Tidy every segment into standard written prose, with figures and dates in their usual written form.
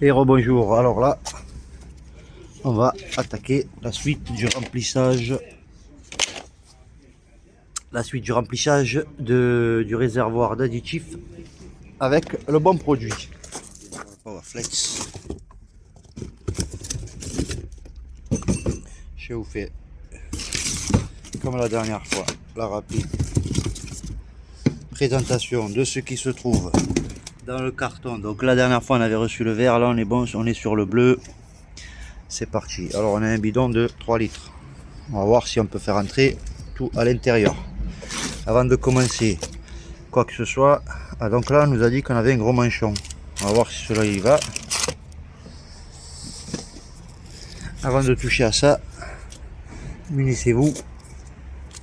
Et rebonjour. Alors là, on va attaquer la suite du remplissage. Du réservoir d'additifs avec le bon produit. Powerflex. Je vous fais comme la dernière fois la rapide présentation de ce qui se trouve dans le carton. Donc la dernière fois on avait reçu le vert, là on est bon, on est sur le bleu. C'est parti. Alors on a un bidon de 3 litres. On va voir si on peut faire entrer tout à l'intérieur. Avant de commencer quoi que ce soit, donc là on nous a dit qu'on avait un gros manchon. On va voir si cela y va. Avant de toucher à ça, munissez-vous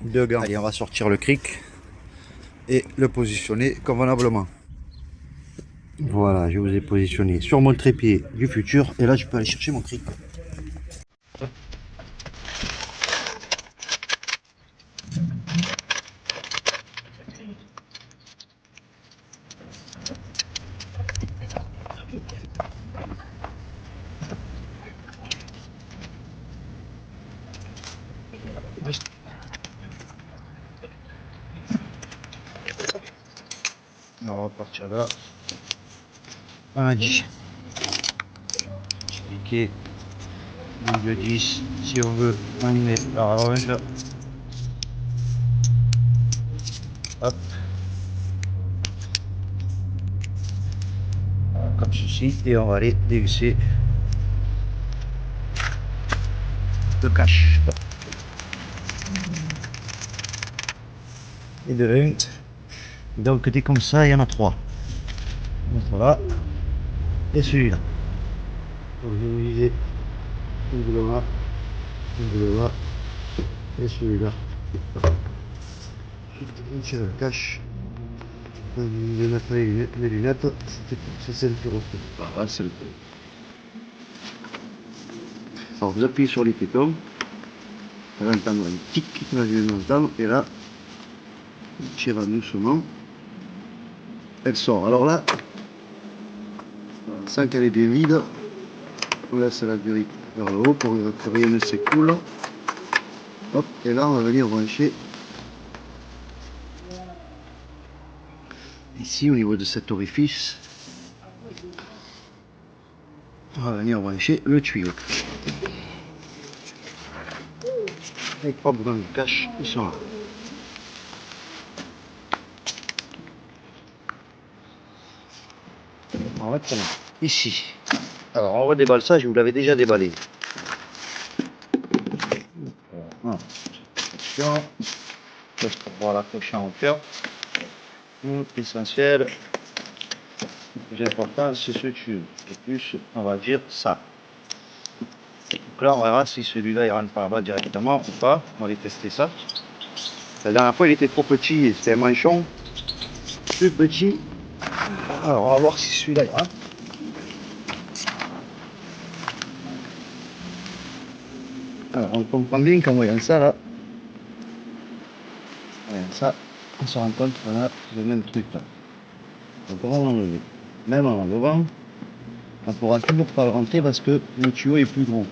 de gants. Allez, on va sortir le cric et le positionner convenablement. Voilà, je vous ai positionné sur mon trépied du futur et là je peux aller chercher mon cric. On va partir là. On a dit cliquer double 10 si on veut animer la rallonge. Hop. Comme ceci, et on va aller dévisser le cache. Et de 1. Donc des comme ça, il y en a 3. Voilà. Et celui-là. Donc je vous disais, celui-là, celui-là, et celui-là. On tire le cache. Je vais mettre les lunettes, c'est le pyro. Voilà, c'est le pyro. Alors vous appuyez sur les pétons, vous allez entendre un tic, là je vais l'entendre, et là, on tire doucement, elle sort. Alors là, sans qu'elle ait bien vide, on laisse la durite vers le haut pour que rien ne s'écoule. Hop, et là on va venir brancher ici au niveau de cet orifice. On va venir brancher le tuyau. Les 3 boutons de cache, ils sont là. On va mettre ici. Alors on redéballe ça, je vous l'avais déjà déballé. Voilà. Attention. Parce qu'on va l'accrocher en hauteur. L'essentiel, le plus important, c'est ce tuyau. Et plus, on va dire ça. Donc là, on verra si celui-là il rentre par là directement ou pas. On va aller tester ça. La dernière fois, il était trop petit et c'était un manchon plus petit. Alors, on va voir si celui-là il rentre. Alors, on comprend bien qu'en voyant ça là, on se rend compte qu'on a le même truc là. Donc, on va l'enlever. Même en l'enlevant, on ne pourra toujours pas le rentrer parce que le tuyau est plus gros.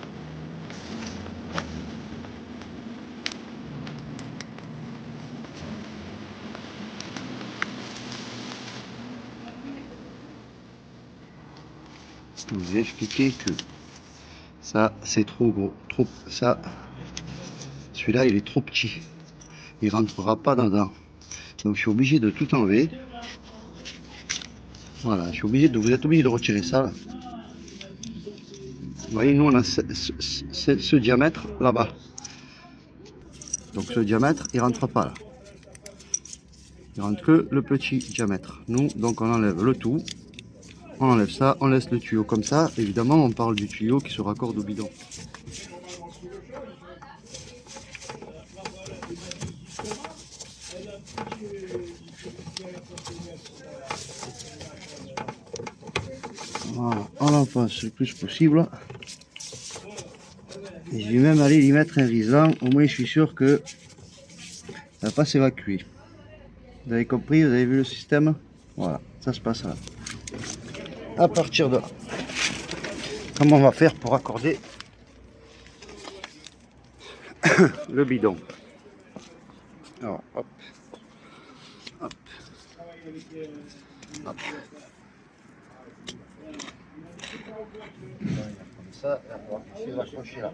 Je vous ai expliqué que ça c'est trop gros, ça, celui-là il est trop petit, il rentrera pas dedans. Donc je suis obligé de tout enlever. Voilà, vous êtes obligé de retirer ça. Là. Vous voyez, nous on a ce diamètre là-bas. Donc ce diamètre il rentre pas là. Il rentre que le petit diamètre. Nous donc on enlève le tout. On enlève ça, on laisse le tuyau comme ça. Évidemment, on parle du tuyau qui se raccorde au bidon. Voilà, on l'enfonce le plus possible. Et je vais même aller y mettre un riselant. Au moins, je suis sûr que ça ne va pas s'évacuer. Vous avez compris, vous avez vu le système? Voilà, ça se passe là. À partir de là. comment on va faire pour accorder le bidon. Alors, hop, hop, hop. Comme ça, on va essayer d'accrocher là.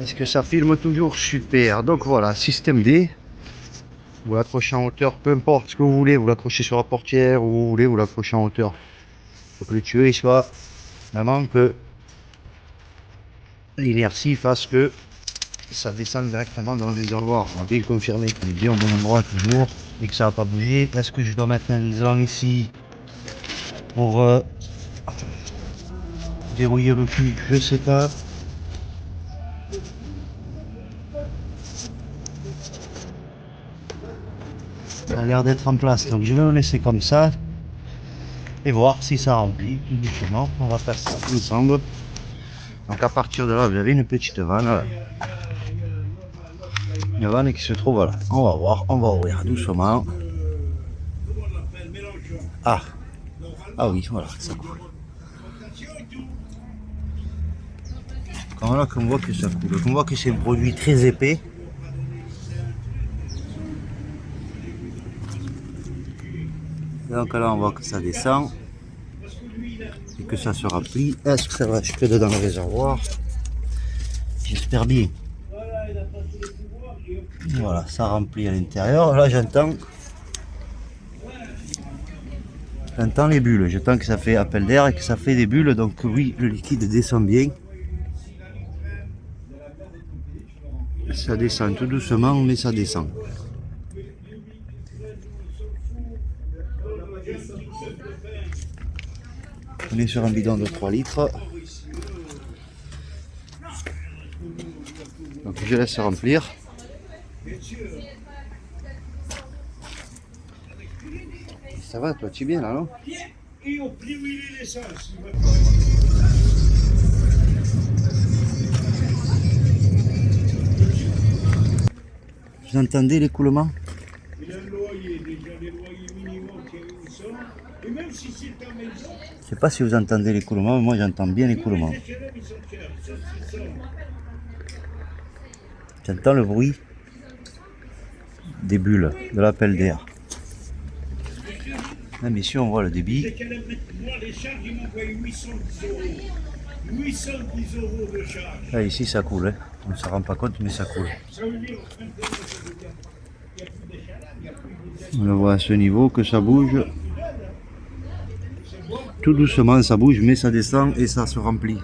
Est-ce que ça filme toujours? Super. Donc voilà, système D. Vous l'accrochez en hauteur, peu importe ce que vous voulez, vous l'accrochez sur la portière ou vous voulez, vous l'accrochez en hauteur. Faut que le tuyau il soit vraiment que l'inertie fasse que ça descend directement dans le réservoir. On va bien confirmer qu'on est bien au bon endroit toujours et que ça va pas bouger. Est-ce que je dois mettre un élan ici pour verrouiller le cul? Je sais pas. Ça a l'air d'être en place, donc je vais le laisser comme ça et voir si ça remplit tout doucement. On va faire ça ensemble. Donc à partir de là, vous avez une petite vanne là. Une vanne qui se trouve là. On va voir, on va ouvrir doucement. Ah, ah oui, voilà, ça coule. Voilà qu'on voit que ça coule. On voit que c'est un produit très épais. Donc là on voit que ça descend et que ça se remplit. Est-ce que ça va jusque dans le réservoir? J'espère bien. Voilà, ça remplit à l'intérieur. Là j'entends les bulles. J'entends que ça fait appel d'air et que ça fait des bulles. Donc oui, le liquide descend bien. Ça descend tout doucement, mais ça descend. On est sur un bidon de 3 litres. Donc je laisse remplir. Ça va, toi tu es bien là, non? Vous entendez l'écoulement? Je sais pas si vous entendez l'écoulement, mais moi j'entends bien l'écoulement. J'entends le bruit des bulles, de l'appel d'air. Même ici on voit le débit. Là ici ça coule, hein. On ne se rend pas compte mais ça coule. On le voit à ce niveau que ça bouge. Tout doucement ça bouge mais ça descend et ça se remplit.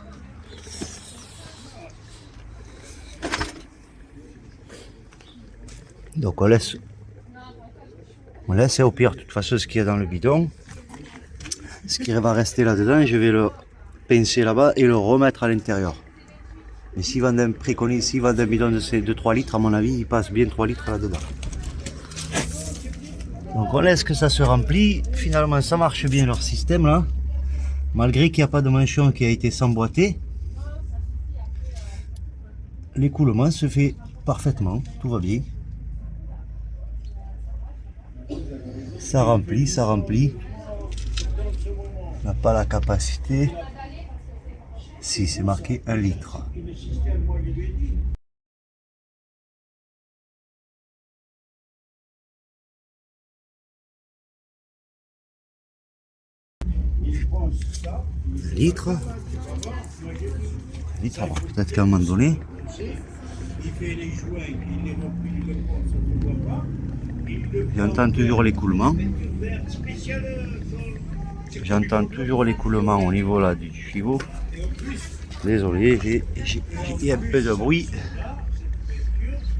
Donc on laisse et au pire de toute façon ce qu'il y a dans le bidon, ce qui va rester là dedans, je vais le pincer là-bas et le remettre à l'intérieur. Mais s'il va d'un préconise, s'il va d'un bidon de 3 litres, à mon avis il passe bien 3 litres là-dedans. Donc on laisse que ça se remplit. Finalement ça marche bien leur système là, malgré qu'il n'y a pas de manchon qui a été s'emboîter. L'écoulement se fait parfaitement, tout va bien. Ça remplit, ça remplit. n'a pas la capacité. Si, c'est marqué 1 litre. Un litre. Un litre, alors peut-être qu'à un moment donné. J'entends toujours l'écoulement. J'entends toujours l'écoulement au niveau là du tuyau. Désolé, j'ai un peu de bruit.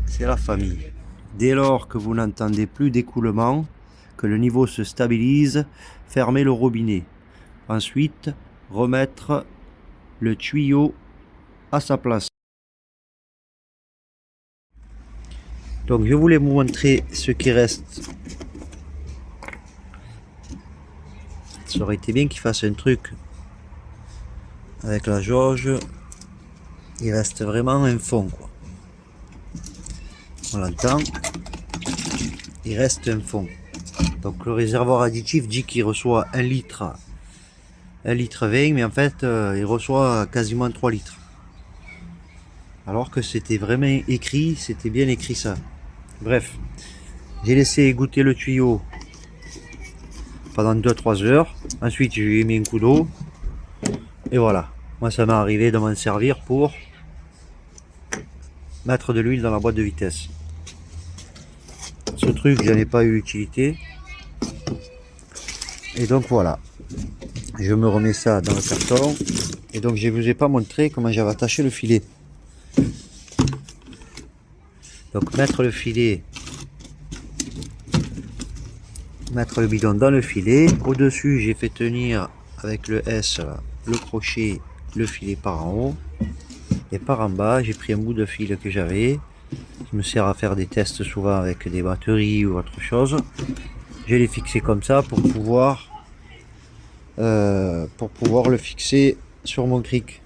C'est la famille. Dès lors que vous n'entendez plus d'écoulement, que le niveau se stabilise, fermez le robinet. Ensuite, remettre le tuyau à sa place. Donc je voulais vous montrer ce qui reste. Ça aurait été bien qu'il fasse un truc avec la jauge. Il reste vraiment un fond, quoi. On l'entend. Il reste un fond. Donc le réservoir additif dit qu'il reçoit 1 litre 1 litre 20, mais en fait il reçoit quasiment 3 litres. Alors que c'était vraiment écrit, c'était bien écrit ça. Bref, j'ai laissé goûter le tuyau pendant 2-3 heures. Ensuite je lui ai mis un coup d'eau. Et voilà, moi ça m'est arrivé de m'en servir pour mettre de l'huile dans la boîte de vitesse. Ce truc, j'en ai pas eu utilité. Et donc voilà, je me remets ça dans le carton. Et donc je vous ai pas montré comment j'avais attaché le filet. Donc mettre le filet, mettre le bidon dans le filet. Au-dessus, j'ai fait tenir avec le S, là, le crochet, le filet par en haut. Et par en bas, j'ai pris un bout de fil que j'avais. Je me sers à faire des tests souvent avec des batteries ou autre chose. Je l'ai fixé comme ça pour pouvoir le fixer sur mon cric.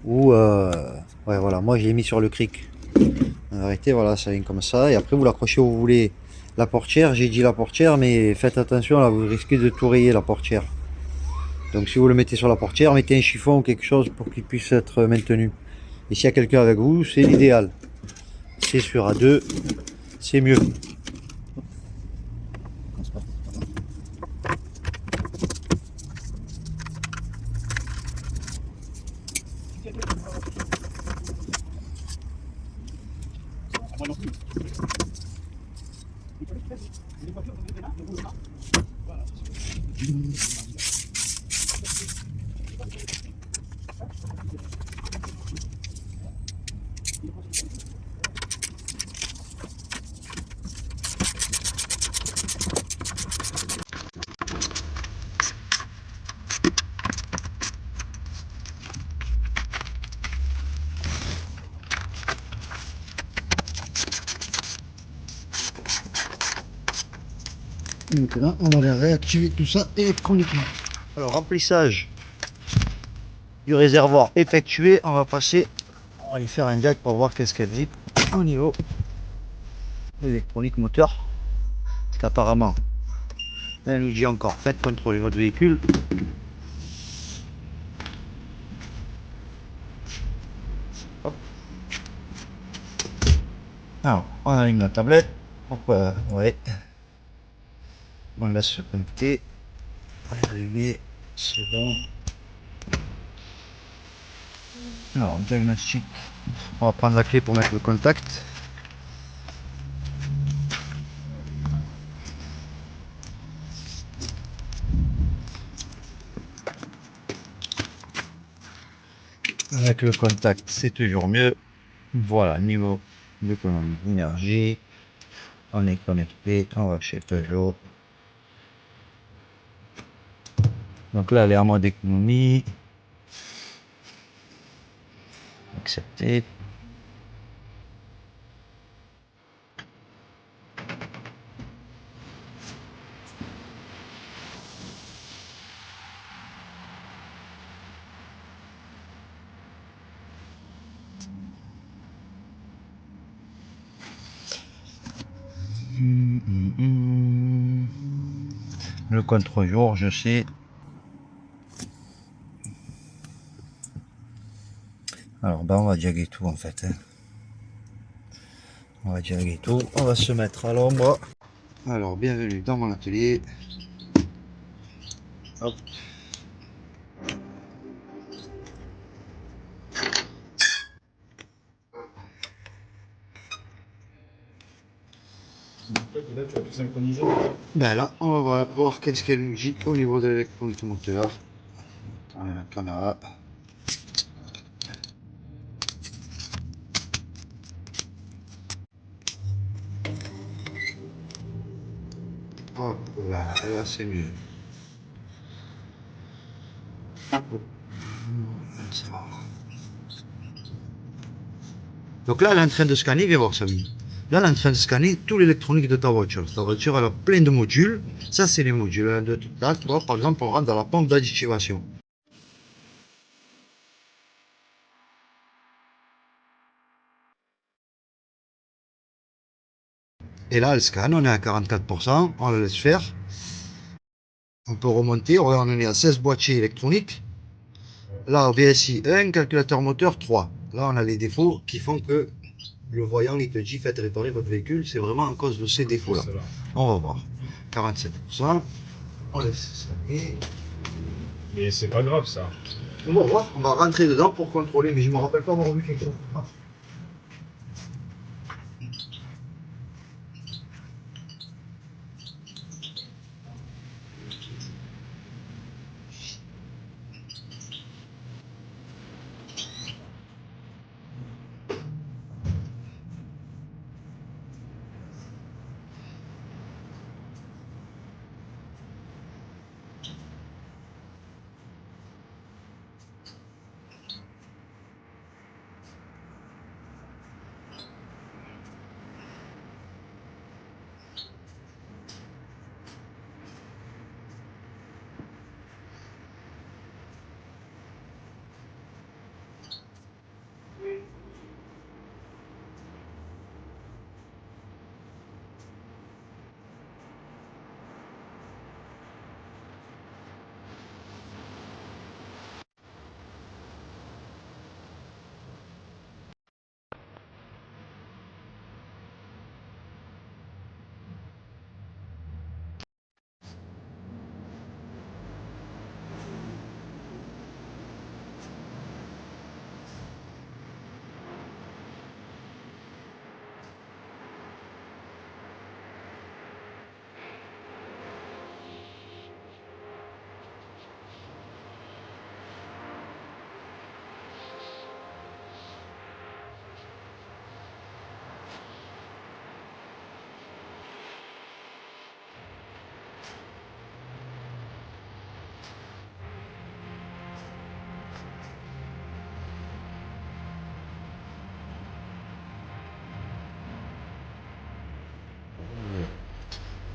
Ou ouais, voilà, moi je l'ai mis sur le cric. Arrêtez, voilà, ça vient comme ça. Et après vous l'accrochez où vous voulez. La portière, j'ai dit la portière, mais faites attention là, vous risquez de tout rayer la portière. Donc si vous le mettez sur la portière, mettez un chiffon ou quelque chose pour qu'il puisse être maintenu. Et s'il y a quelqu'un avec vous, c'est l'idéal. C'est sûr, à deux, c'est mieux. Maintenant, on va réactiver tout ça électroniquement. Alors, remplissage du réservoir effectué, on va passer, on va aller faire un jack pour voir qu'est-ce qu'elle dit au niveau électronique moteur. Parce qu'apparemment, elle nous dit encore, faites contrôler votre véhicule. Hop. Alors, on allume la tablette. Pourquoi ouais. On laisse se connecter. On va allumer, c'est bon. Alors, diagnostic. On va prendre la clé pour mettre le contact. Avec le contact, c'est toujours mieux. Voilà, niveau d'économie d'énergie. On est connecté, on va chez Peugeot. Donc là, elle est en mode économie. Accepter. Le contre-jour, je sais. Alors ben on va diaguer tout en fait. Hein. On va diaguer tout. On va se mettre à l'ombre. Alors bienvenue dans mon atelier. Hop. Là, tu as tout synchronisé. Ben là, on va voir qu'est-ce qu'elle nous dit au niveau de l'électronique moteur. La caméra. Hop là c'est mieux. Donc là, elle est en train de scanner, viens voir ça. Là, elle est en train de scanner tout l'électronique de ta voiture. Ta voiture, elle a plein de modules. Ça, c'est les modules. Là, tu vois, par exemple, on rentre dans la pompe d'additivation. Et là, elle scanne, on est à 44%, on la laisse faire. On peut remonter, on est à 16 boîtiers électroniques. Là, VSI 1, calculateur moteur 3. Là, on a les défauts qui font que le voyant, il te dit, faites réparer votre véhicule. C'est vraiment à cause de ces défauts-là. On va voir. 47%. On laisse scanner. Mais c'est pas grave ça. On va voir, on va rentrer dedans pour contrôler, mais je me rappelle pas avoir vu quelque chose.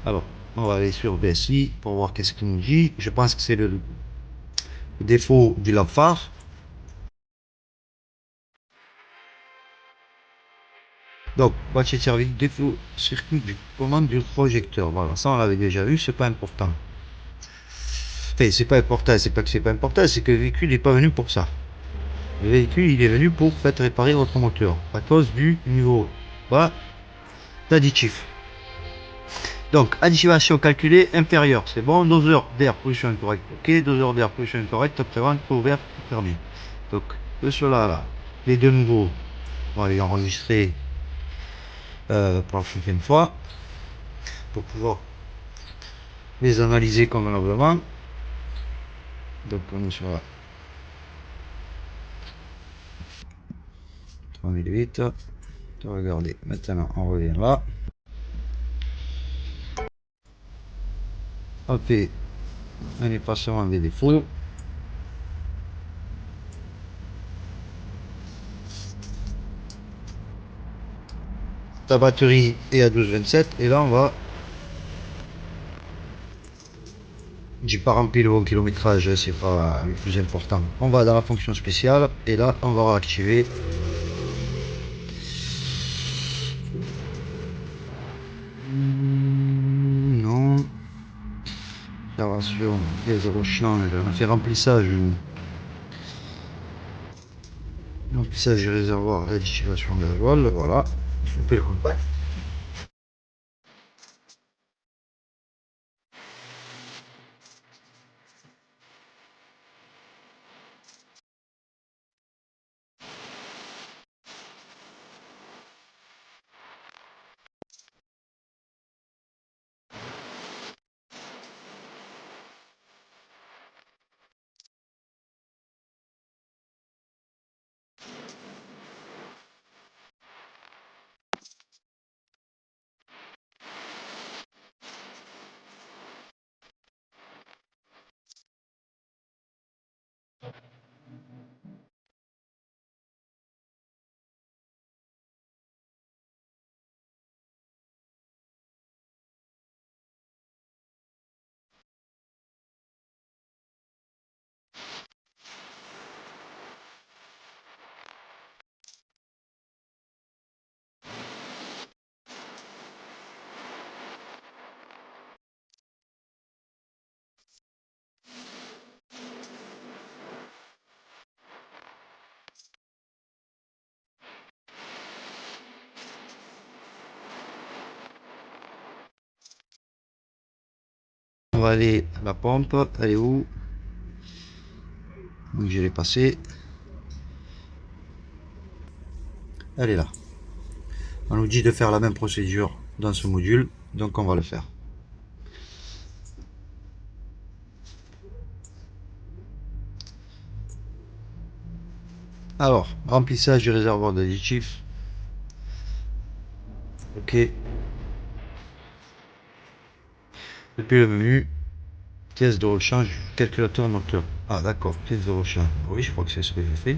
Alors, on va aller sur BSI pour voir qu'est-ce qu'il nous dit. Je pense que c'est le défaut du lampe phare. Donc, boîtier de service, défaut circuit du commande du projecteur. Voilà, ça on l'avait déjà vu, c'est pas important. Enfin, c'est pas important, c'est pas que c'est pas important, c'est que le véhicule n'est pas venu pour ça. Le véhicule, il est venu pour faire réparer votre moteur, à cause du niveau bas d'additif. Donc, additivation calculée inférieure, c'est bon. Doseur d'air, pollution correcte, ok. Doseur d'air, pollution correcte, observant, ouvert, fermé. Donc, de cela là, les deux nouveaux, on va les enregistrer pour la prochaine fois, pour pouvoir les analyser convenablement. Donc, on est sur la 3008. Regardez, maintenant on revient là. On fait un effacement des défauts. Ta batterie est à 12,27 et là on va, j'ai pas rempli le bon kilométrage, c'est pas le plus important. On va dans la fonction spéciale et là on va réactiver non, réparation, pièces de rechange, on a fait remplissage. Remplissage du réservoir, réactivation gasoil, voilà. Couper le contact. On va aller à la pompe, elle est où? Donc je l'ai passée. Elle est là. On nous dit de faire la même procédure dans ce module, donc on va le faire. Alors, remplissage du réservoir d'additifs. Ok. Depuis le menu, pièce de rechange, calculateur moteur. Ah d'accord, pièce de rechange. Oui, je crois que c'est ce que j'ai fait.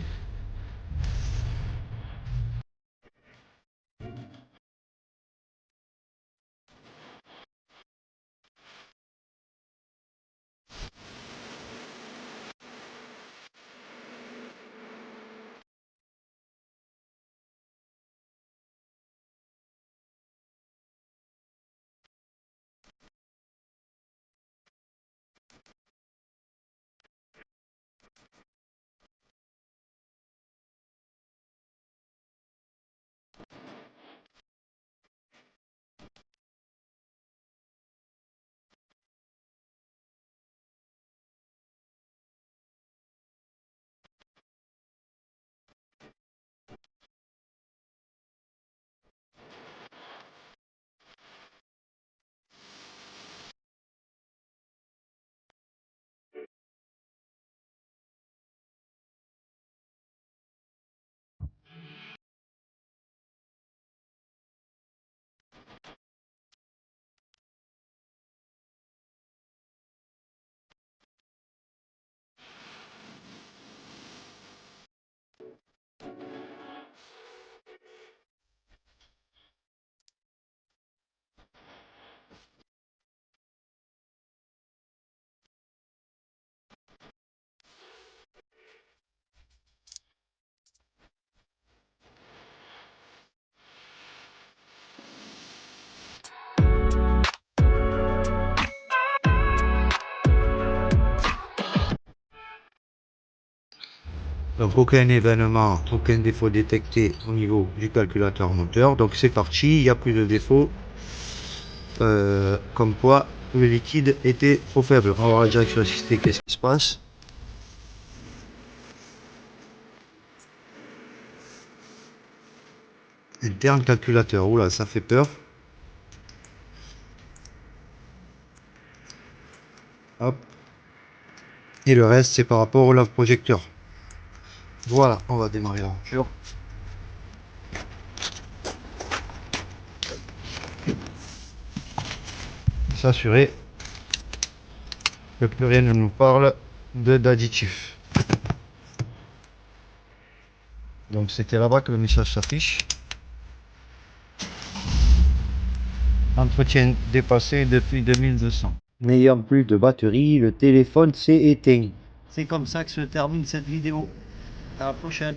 Donc aucun événement, aucun défaut détecté au niveau du calculateur moteur. Donc c'est parti, il n'y a plus de défaut. Comme quoi le liquide était trop faible. On va voir la direction assistée, qu'est-ce qui se passe. Interne calculateur, oula ça fait peur. Hop. Et le reste c'est par rapport au lave-projecteur. Voilà, on va démarrer la voiture. S'assurer que plus rien ne nous parle d'additifs. Donc c'était là-bas que le message s'affiche. Entretien dépassé depuis 2200. N'ayant plus de batterie, le téléphone s'est éteint. C'est comme ça que se termine cette vidéo. À la prochaine.